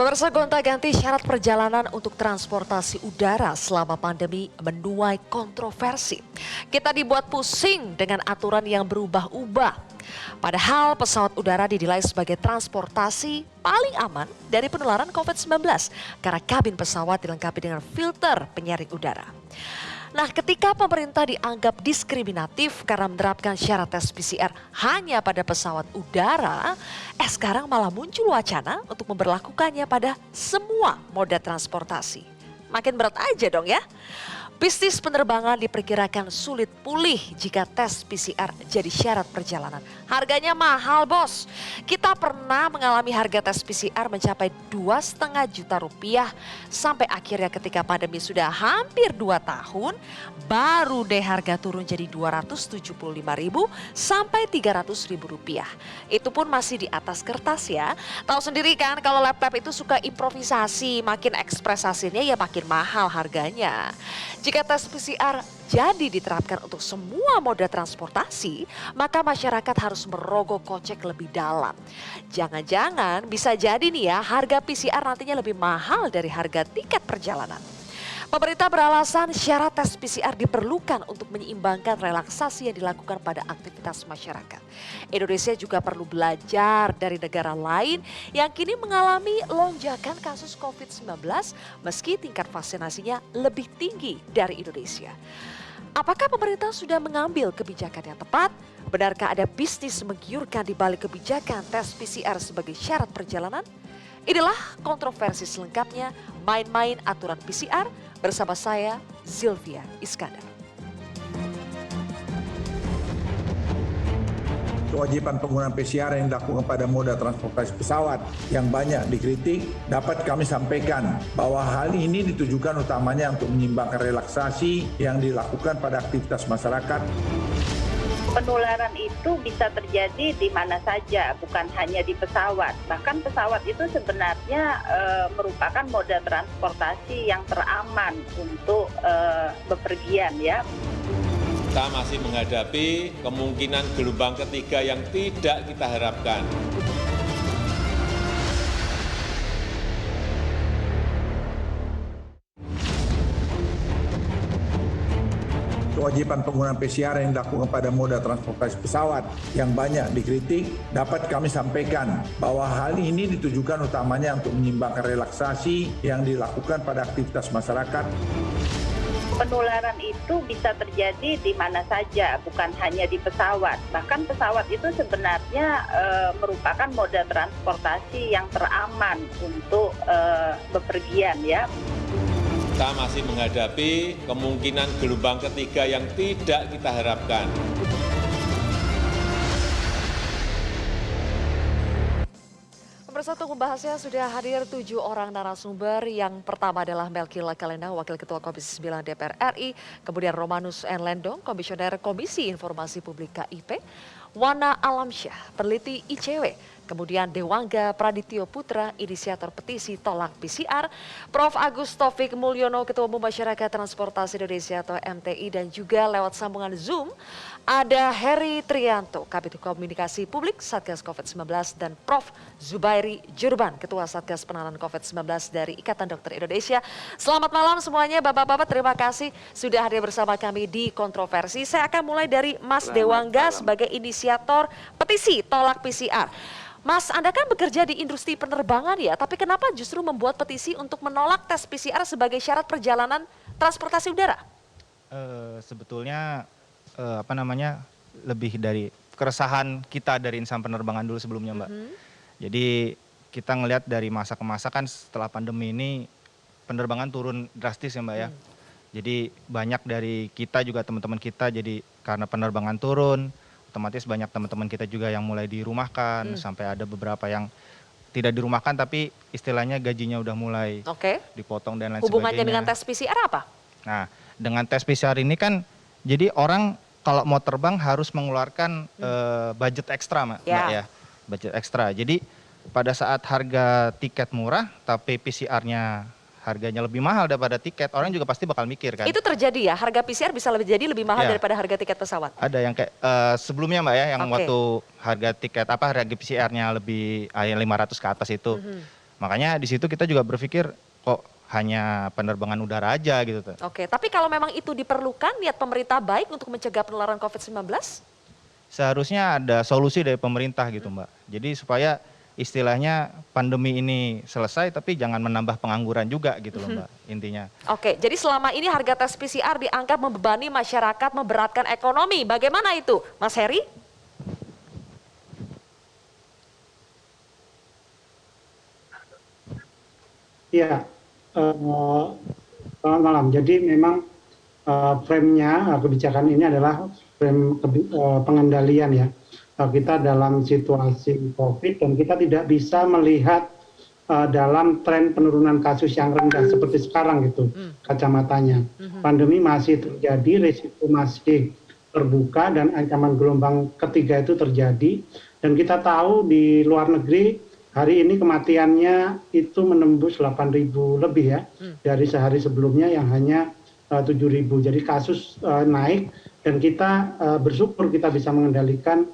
Pemirsa, gonta-ganti syarat perjalanan untuk transportasi udara selama pandemi menuai kontroversi. Kita dibuat pusing dengan aturan yang berubah-ubah. Padahal pesawat udara dinilai sebagai transportasi paling aman dari penularan COVID-19 karena kabin pesawat dilengkapi dengan filter penyaring udara. Nah, ketika pemerintah dianggap diskriminatif karena menerapkan syarat tes PCR hanya pada pesawat udara, sekarang malah muncul wacana untuk memberlakukannya pada semua moda transportasi. Makin berat aja dong ya. Bisnis penerbangan diperkirakan sulit pulih jika tes PCR jadi syarat perjalanan. Harganya mahal, bos. Kita pernah mengalami harga tes PCR mencapai 2,5 juta rupiah sampai akhirnya ketika pandemi sudah hampir 2 tahun, baru deh harga turun jadi 275.000 sampai 300.000 rupiah. Itu pun masih di atas kertas ya. Tahu sendiri kan kalau laptop itu suka improvisasi, makin ekspres hasilnya ya makin mahal harganya. Jika tes PCR jadi diterapkan untuk semua moda transportasi, maka masyarakat harus merogoh kocek lebih dalam. Jangan-jangan bisa jadi nih ya, harga PCR nantinya lebih mahal dari harga tiket perjalanan. Pemerintah beralasan syarat tes PCR diperlukan untuk menyeimbangkan relaksasi yang dilakukan pada aktivitas masyarakat. Indonesia juga perlu belajar dari negara lain yang kini mengalami lonjakan kasus COVID-19 meski tingkat vaksinasinya lebih tinggi dari Indonesia. Apakah pemerintah sudah mengambil kebijakan yang tepat? Benarkah ada bisnis menggiurkan di balik kebijakan tes PCR sebagai syarat perjalanan? Inilah kontroversi selengkapnya main-main aturan PCR bersama saya Zilvia Iskandar. Kewajiban penggunaan PCR yang dilakukan pada moda transportasi pesawat yang banyak dikritik dapat kami sampaikan bahwa hal ini ditujukan utamanya untuk menyimbangkan relaksasi yang dilakukan pada aktivitas masyarakat. Penularan itu bisa terjadi di mana saja, bukan hanya di pesawat. Bahkan pesawat itu sebenarnya merupakan moda transportasi yang teraman untuk bepergian ya. Kita masih menghadapi kemungkinan gelombang ketiga yang tidak kita harapkan. Kewajiban penggunaan PCR yang dilakukan pada moda transportasi pesawat yang banyak dikritik dapat kami sampaikan bahwa hal ini ditujukan utamanya untuk menyimbangkan relaksasi yang dilakukan pada aktivitas masyarakat. Penularan itu bisa terjadi di mana saja, bukan hanya di pesawat. Bahkan pesawat itu sebenarnya merupakan moda transportasi yang teraman untuk bepergian ya. Kita masih menghadapi kemungkinan gelombang ketiga yang tidak kita harapkan. Pemirsa, untuk membahasnya sudah hadir 7 orang narasumber. Yang pertama adalah Melky Lakalena, Wakil Ketua Komisi 9 DPR RI. Kemudian Romanus N. Lendong, Komisioner Komisi Informasi Publik KIP. Wana Alamsyah, peneliti ICW. Kemudian Dewangga Pradityo Putra, inisiator petisi tolak PCR. Prof. Agus Taufik Mulyono, Ketua Umum Masyarakat Transportasi Indonesia atau MTI. Dan juga lewat sambungan Zoom ada Heri Trianto, Kabid Komunikasi Publik Satgas COVID-19. Dan Prof. Zubairi Jurban, Ketua Satgas Penanganan COVID-19 dari Ikatan Dokter Indonesia. Selamat malam semuanya, Bapak-Bapak, terima kasih sudah hadir bersama kami di Kontroversi. Saya akan mulai dari Mas Dewangga sebagai inisiator petisi tolak PCR. Mas, Anda kan bekerja di industri penerbangan ya, tapi kenapa justru membuat petisi untuk menolak tes PCR sebagai syarat perjalanan transportasi udara? Sebetulnya lebih dari keresahan kita dari insan penerbangan dulu sebelumnya, Mbak. Jadi kita ngelihat dari masa ke masa kan setelah pandemi ini penerbangan turun drastis ya, Mbak ya. Jadi banyak dari kita juga teman-teman kita jadi karena penerbangan turun, otomatis banyak teman-teman kita juga yang mulai dirumahkan, sampai ada beberapa yang tidak dirumahkan tapi istilahnya gajinya udah mulai dipotong dan lain sebagainya. Hubungannya dengan tes PCR apa? Nah, dengan tes PCR ini kan jadi orang kalau mau terbang harus mengeluarkan budget ekstra, Mbak ya. Budget ekstra. Jadi pada saat harga tiket murah tapi PCR-nya harganya lebih mahal daripada tiket, orang juga pasti bakal mikir kan. Itu terjadi ya, harga PCR bisa lebih mahal daripada harga tiket pesawat? Ada yang kayak sebelumnya Mbak ya, yang waktu harga tiket harga PCR-nya lebih 500 ke atas itu. Makanya di situ kita juga berpikir kok hanya penerbangan udara aja gitu tuh. Oke, tapi kalau memang itu diperlukan, niat pemerintah baik untuk mencegah penularan COVID-19? Seharusnya ada solusi dari pemerintah gitu Mbak. Jadi supaya istilahnya pandemi ini selesai tapi jangan menambah pengangguran juga gitu loh Mbak intinya. Oke, jadi selama ini harga tes PCR dianggap membebani masyarakat, memberatkan ekonomi. Bagaimana itu, Mas Heri? Iya, selamat malam. Jadi memang frame-nya kebijakan ini adalah frame pengendalian ya. Kita dalam situasi COVID dan kita tidak bisa melihat dalam tren penurunan kasus yang rendah seperti sekarang gitu kacamatanya. Pandemi masih terjadi, risiko masih terbuka dan ancaman gelombang ketiga itu terjadi. Dan kita tahu di luar negeri hari ini kematiannya itu menembus 8.000 lebih ya dari sehari sebelumnya yang hanya 7.000. Jadi kasus naik dan kita bersyukur kita bisa mengendalikan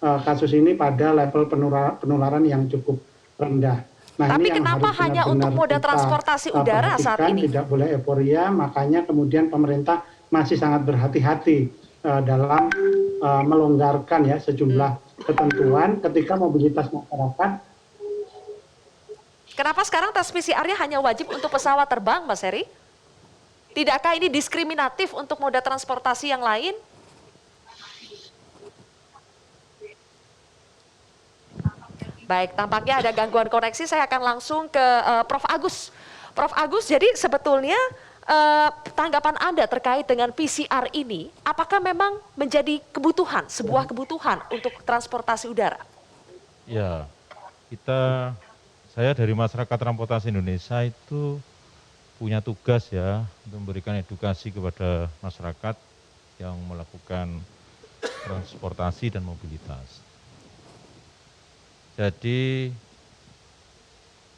kasus ini pada level penularan yang cukup rendah. Nah, tapi ini kenapa hanya untuk moda transportasi udara saat ini? Tidak boleh euforia, makanya kemudian pemerintah masih sangat berhati-hati dalam melonggarkan ya sejumlah ketentuan ketika mobilitas masyarakat. Kenapa sekarang tes PCR-nya hanya wajib untuk pesawat terbang, Mas Heri? Tidakkah ini diskriminatif untuk moda transportasi yang lain? Baik, tampaknya ada gangguan koneksi. Saya akan langsung ke Prof. Agus. Prof. Agus, jadi sebetulnya tanggapan Anda terkait dengan PCR ini, apakah memang menjadi kebutuhan, sebuah kebutuhan untuk transportasi udara? Ya, saya dari Masyarakat Transportasi Indonesia itu punya tugas ya untuk memberikan edukasi kepada masyarakat yang melakukan transportasi dan mobilitas. Jadi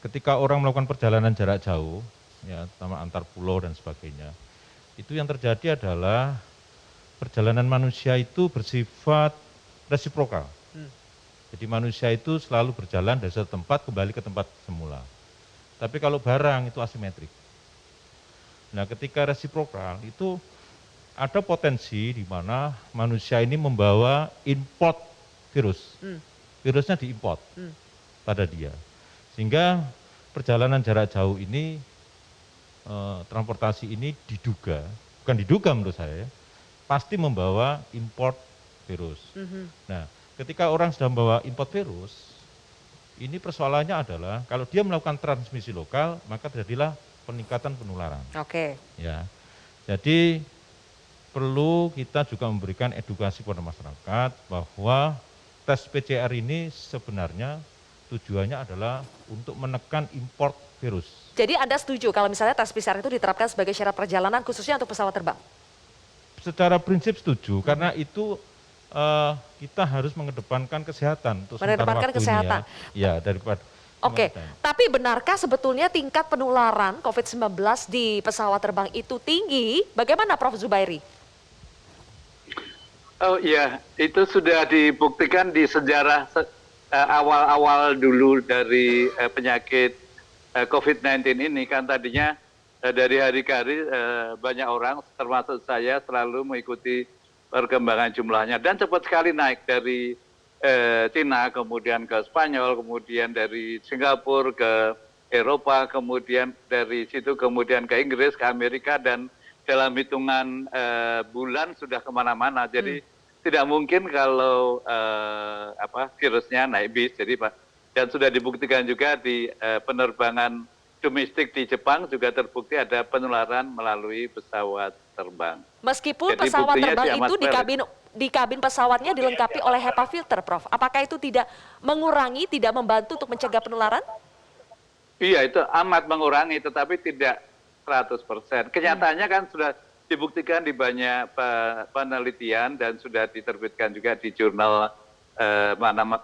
ketika orang melakukan perjalanan jarak jauh, ya, terutama antar pulau dan sebagainya, itu yang terjadi adalah perjalanan manusia itu bersifat resiprokal. Jadi manusia itu selalu berjalan dari satu tempat kembali ke tempat semula. Tapi kalau barang itu asimetrik. Nah, ketika resiprokal itu ada potensi di mana manusia ini membawa import virus. Virusnya diimport pada dia. Sehingga perjalanan jarak jauh ini, transportasi ini diduga, bukan diduga menurut saya, pasti membawa import virus. Nah, ketika orang sudah membawa import virus, ini persoalannya adalah kalau dia melakukan transmisi lokal, maka terjadilah peningkatan penularan. Oke. Ya, jadi perlu kita juga memberikan edukasi kepada masyarakat bahwa tes PCR ini sebenarnya tujuannya adalah untuk menekan import virus. Jadi Anda setuju kalau misalnya tes PCR itu diterapkan sebagai syarat perjalanan khususnya untuk pesawat terbang? Secara prinsip setuju, karena itu kita harus mengedepankan kesehatan untuk mengedepankan kesehatan. Ya, daripada. Oke, tapi benarkah sebetulnya tingkat penularan COVID-19 di pesawat terbang itu tinggi? Bagaimana Prof. Zubairi? Oh iya, itu sudah dibuktikan di sejarah awal-awal dulu dari penyakit COVID-19 ini kan tadinya dari hari ke hari banyak orang termasuk saya selalu mengikuti perkembangan jumlahnya dan cepat sekali naik dari Cina kemudian ke Spanyol, kemudian dari Singapura ke Eropa, kemudian dari situ kemudian ke Inggris, ke Amerika dan dalam hitungan bulan sudah kemana-mana. Jadi tidak mungkin kalau virusnya naik bis. Jadi dan sudah dibuktikan juga di penerbangan domestik di Jepang juga terbukti ada penularan melalui pesawat terbang. Meskipun jadi pesawat terbang itu di kabin pesawatnya dilengkapi oleh HEPA filter, Prof. Apakah itu tidak mengurangi, tidak membantu untuk mencegah penularan? Iya, itu amat mengurangi, tetapi tidak 100%. Kenyataannya kan sudah dibuktikan di banyak penelitian dan sudah diterbitkan juga di jurnal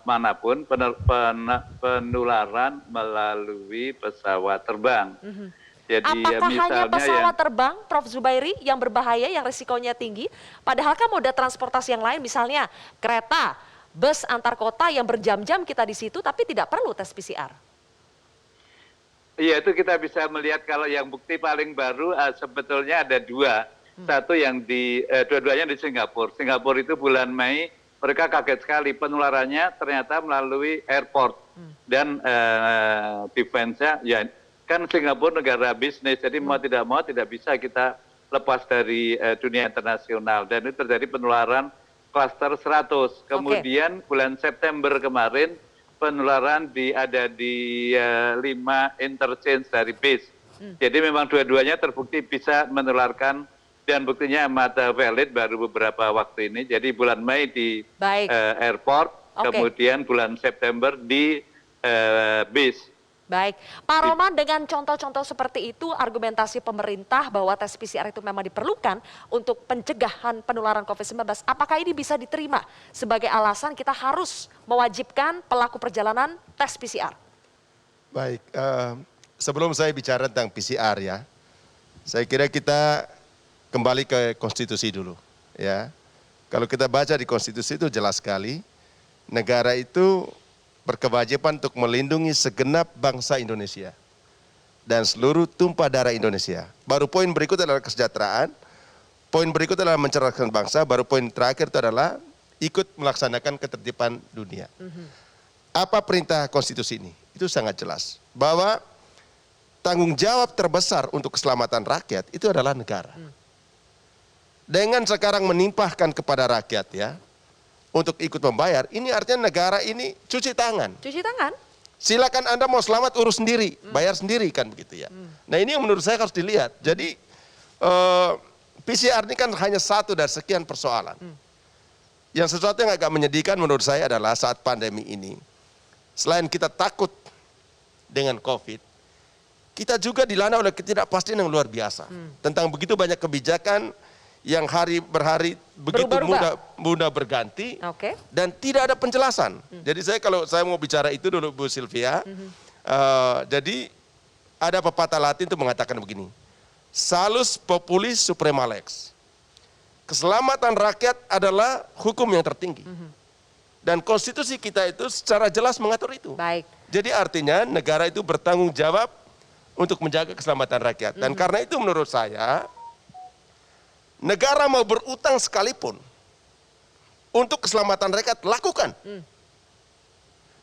manapun penularan melalui pesawat terbang. Jadi apakah hanya pesawat terbang, Prof. Zubairi, yang berbahaya, yang risikonya tinggi? Padahal kan moda transportasi yang lain, misalnya kereta, bus antar kota yang berjam-jam kita di situ, tapi tidak perlu tes PCR. Iya, itu kita bisa melihat kalau yang bukti paling baru sebetulnya ada dua. Satu yang dua-duanya di Singapura. Singapura itu bulan Mei mereka kaget sekali penularannya ternyata melalui airport dan defense-nya ya kan Singapura negara bisnis jadi mau tidak bisa kita lepas dari dunia internasional dan itu terjadi penularan klaster 100. Kemudian bulan September kemarin penularan ada di 5 interchange dari base. Jadi memang dua-duanya terbukti bisa menularkan dan buktinya amat valid baru beberapa waktu ini. Jadi bulan Mei di airport, kemudian bulan September di base. Baik, Pak Roman dengan contoh-contoh seperti itu argumentasi pemerintah bahwa tes PCR itu memang diperlukan untuk pencegahan penularan COVID-19. Apakah ini bisa diterima sebagai alasan kita harus mewajibkan pelaku perjalanan tes PCR? Baik, sebelum saya bicara tentang PCR ya, saya kira kita kembali ke konstitusi dulu ya. Kalau kita baca di konstitusi itu jelas sekali, negara itu berkewajiban untuk melindungi segenap bangsa Indonesia dan seluruh tumpah darah Indonesia. Baru poin berikut adalah kesejahteraan, poin berikut adalah mencerdaskan bangsa, baru poin terakhir itu adalah ikut melaksanakan ketertiban dunia. Apa perintah konstitusi ini? Itu sangat jelas bahwa tanggung jawab terbesar untuk keselamatan rakyat itu adalah negara. Dengan sekarang menimpahkan kepada rakyat ya, untuk ikut membayar, ini artinya negara ini cuci tangan. Cuci tangan? Silakan Anda mau selamat urus sendiri, bayar sendiri kan begitu ya. Nah ini yang menurut saya harus dilihat. Jadi PCR ini kan hanya satu dari sekian persoalan. Yang sesuatu yang agak menyedihkan menurut saya adalah saat pandemi ini, selain kita takut dengan COVID, kita juga dilanda oleh ketidakpastian yang luar biasa. Tentang begitu banyak kebijakan yang hari berhari begitu mudah berganti dan tidak ada penjelasan. Jadi kalau saya mau bicara itu dulu Bu Sylvia, jadi ada pepatah Latin itu mengatakan begini, salus populis suprema lex. Keselamatan rakyat adalah hukum yang tertinggi. Dan konstitusi kita itu secara jelas mengatur itu. Baik. Jadi artinya negara itu bertanggung jawab untuk menjaga keselamatan rakyat. Dan karena itu menurut saya, negara mau berutang sekalipun untuk keselamatan rakyat lakukan.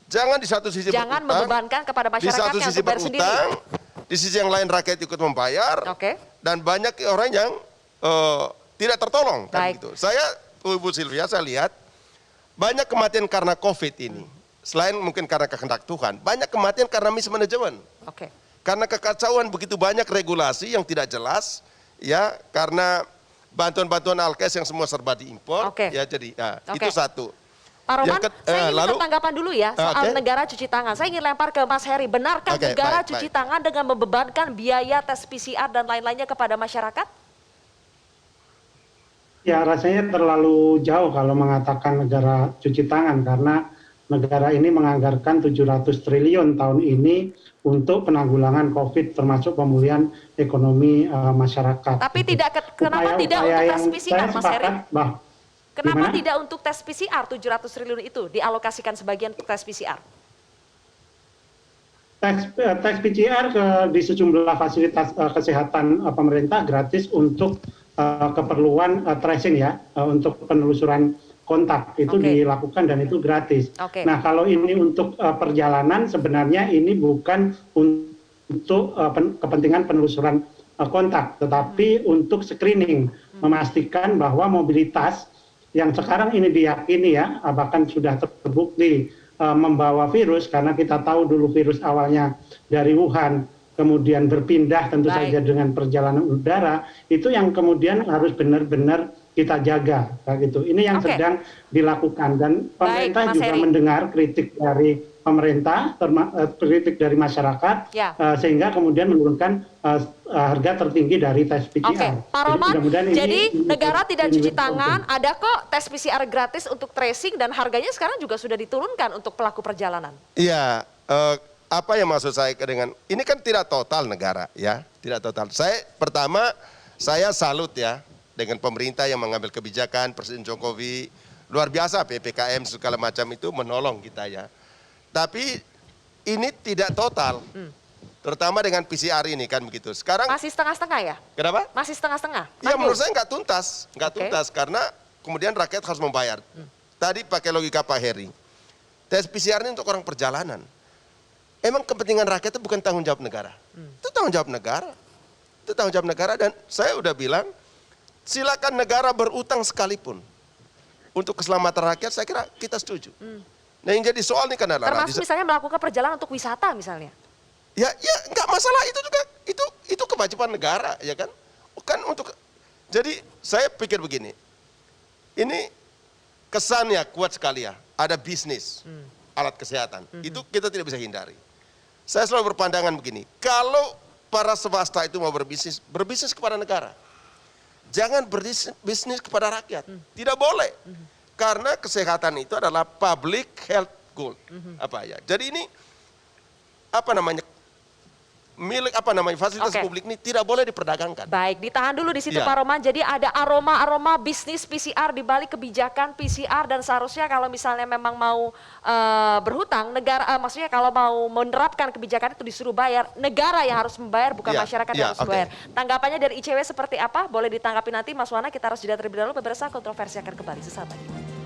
Jangan di satu sisi jangan berutang, membebankan kepada masyarakat di satu sisi berutang, di sisi yang lain rakyat ikut membayar, dan banyak orang yang tidak tertolong. Kan gitu. Saya, Bu Sylvia, saya lihat banyak kematian karena COVID ini. Selain mungkin karena kehendak Tuhan, banyak kematian karena mismanajemen. Karena kekacauan begitu banyak regulasi yang tidak jelas, ya karena bantuan-bantuan alkes yang semua serba diimpor, ya jadi itu satu. Pak Roman, saya ingin tanggapan dulu ya soal negara cuci tangan. Saya ingin lempar ke Mas Heri, benarkah negara cuci tangan dengan membebankan biaya tes PCR dan lain-lainnya kepada masyarakat? Ya rasanya terlalu jauh kalau mengatakan negara cuci tangan karena negara ini menganggarkan 700 triliun tahun ini untuk penanggulangan COVID termasuk pemulihan ekonomi masyarakat. Tapi kenapa tidak untuk tes PCR, Mas Heri? Kenapa tidak untuk tes PCR 700 triliun itu dialokasikan sebagian untuk tes PCR? Tes PCR di sejumlah fasilitas kesehatan pemerintah gratis untuk keperluan tracing ya, untuk penelusuran kontak itu dilakukan dan itu gratis. Nah kalau ini untuk perjalanan sebenarnya ini bukan untuk kepentingan penelusuran kontak, tetapi untuk screening, memastikan bahwa mobilitas yang sekarang ini diyakini ya, bahkan sudah terbukti membawa virus karena kita tahu dulu virus awalnya dari Wuhan, kemudian berpindah tentu saja dengan perjalanan udara, itu yang kemudian harus benar-benar kita jaga, gitu. Ini yang sedang dilakukan dan pemerintah juga mendengar kritik dari pemerintah, kritik dari masyarakat, sehingga kemudian menurunkan harga tertinggi dari tes PCR. Pak Roman, jadi negara tidak cuci tangan, ada kok tes PCR gratis untuk tracing dan harganya sekarang juga sudah diturunkan untuk pelaku perjalanan. Iya, apa yang maksud saya dengan ini kan tidak total negara ya, tidak total. Saya salut ya dengan pemerintah yang mengambil kebijakan, Presiden Jokowi, luar biasa PPKM segala macam itu menolong kita ya. Tapi ini tidak total. terutama dengan PCR ini kan begitu. Sekarang Masih setengah-setengah ya? kenapa? Masih setengah-setengah? Ya Nanggung? menurut saya nggak tuntas, Oke. karena kemudian rakyat harus membayar. Tadi pakai logika Pak Heri, tes PCR ini untuk orang perjalanan. Emang kepentingan rakyat itu bukan tanggung jawab negara, itu tanggung jawab negara. Itu tanggung jawab negara dan saya udah bilang, silakan negara berutang sekalipun untuk keselamatan rakyat. Saya kira kita setuju. Nah yang jadi soal ini kan adalah Termasuk misalnya melakukan perjalanan untuk wisata misalnya. ya nggak masalah, itu juga itu kewajiban negara ya kan. Kan untuk jadi saya pikir begini, ini kesannya kuat sekali ya, ada bisnis alat kesehatan, itu kita tidak bisa hindari. Saya selalu berpandangan begini, kalau para swasta itu mau berbisnis kepada negara, jangan berbisnis kepada rakyat, tidak boleh, karena kesehatan itu adalah public health goal, Jadi ini fasilitas Oke. publik ini tidak boleh diperdagangkan. Baik, ditahan dulu di situ Iya. Pak Roman. Jadi ada aroma-aroma bisnis PCR di balik kebijakan PCR dan seharusnya kalau misalnya memang mau berhutang, negara maksudnya kalau mau menerapkan kebijakan itu disuruh bayar, negara yang harus membayar bukan Iya, masyarakat iya, yang harus oke. membayar. Tanggapannya dari ICW seperti apa? Boleh ditanggapi nanti Mas Wana, kita harus jeda terlebih dahulu. Pemirsa, kontroversi akan kembali sesaat lagi.